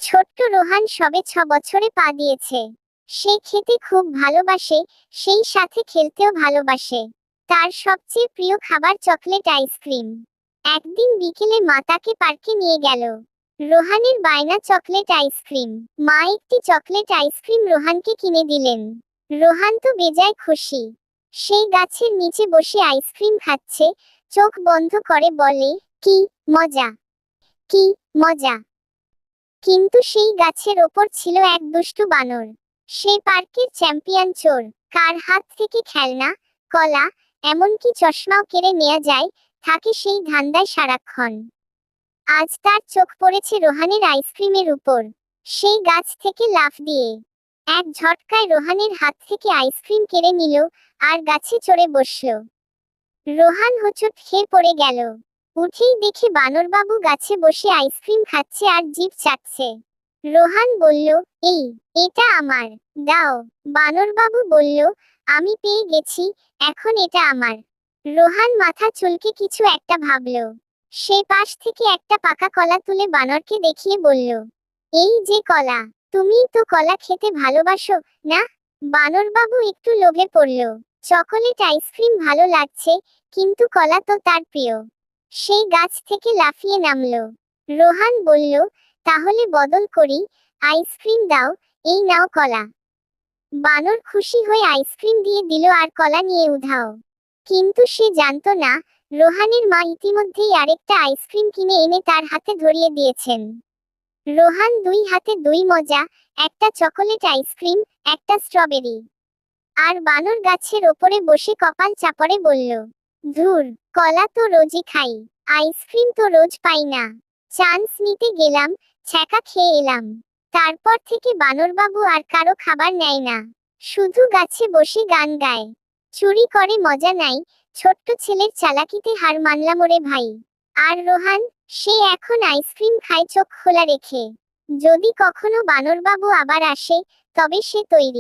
ছোট্ট রোহান সবে 6 বছরে পা দিয়েছে। সে খেতে খুব ভালোবাসে, সেই সাথে খেলতেও ভালোবাসে। তার সবচেয়ে প্রিয় খাবার চকলেট আইসক্রিম। একদিন বিকেলে মা তাকে পার্কে নিয়ে গেল। রোহানের বায়না চকলেট আইসক্রিম। মা একটি চকলেট আইসক্রিম রোহানকে কিনে দিলেন। রোহান তো বেজায় খুশি। সেই গাছের নিচে বসে আইসক্রিম খাচ্ছে, চোখ বন্ধ করে বলে, কি মজা, কি মজা। কিন্তু সেই গাছের ওপর ছিল এক দুষ্টু বানর। সে পার্কের চ্যাম্পিয়ন চোর। কার হাত থেকে খেলনা, কলা, এমনকি চশমাও কেড়ে নেওয়া যায়, থাকে সেই ধান্দায় সারাক্ষণ। আজ তার চোখ পড়েছে রোহানের আইসক্রিমের উপর। সেই গাছ থেকে লাফ দিয়ে এক ঝটকায় রোহানের হাত থেকে আইসক্রিম কেড়ে নিল আর গাছে চড়ে বসল। রোহান হোঁচট খেয়ে পড়ে গেল। উঠেই দেখে বানরবাবু গাছে বসে আইসক্রিম খাচ্ছে আর জিভ চাটছে। রোহান বলল, এটা আমার, দাও। বানরবাবু বলল, আমি পেয়ে গেছি, এখন এটা আমার। রোহান মাথা চুলকে কিছু একটা ভাবল। সে পাশ থেকে একটা পাকা কলা তুলে বানরকে দেখিয়ে বলল, এই যে কলা, তুমি তো কলা খেতে ভালোবাসো, না? বানরবাবু একটু লোভে পড়ল। চকোলেট আইসক্রিম ভালো লাগছে, কিন্তু কলা তো তার প্রিয়। সেই গাছ থেকে লাফিয়ে নামলো। রোহান বলল, তাহলে বদল করি, আইসক্রিম দাও, এই নাও কলা। বানর খুশি হয়ে আইসক্রিম দিয়ে দিল আর কলা নিয়ে উধাও। কিন্তু সে জানতো না, রোহানের মা ইতিমধ্যেই আরেকটা আইসক্রিম কিনে এনে তার হাতে ধরিয়ে দিয়েছেন। রোহান দুই হাতে দুই মজা, একটা চকোলেট আইসক্রিম, একটা স্ট্রবেরি। আর বানর গাছের ওপরে বসে কপাল চাপড়ে বলল, ধুর, কলা তো রোজই খাই, আইসক্রিম তো রোজ পাই না। চান্স নিতে গেলাম, ছ্যাঁকা খেয়ে এলাম। তারপর থেকে বানরবাবু আর কারো খাবার নেয় না, শুধু গাছে বসে গান গায়। চুরি করে মজা নাই, ছোট্ট ছেলের চালাকিতে হার মানলাম ওরে ভাই। আর রোহান, সে এখন আইসক্রিম খায় চোখ খোলা রেখে। যদি কখনো বানরবাবু আবার আসে, তবে সে তৈরি।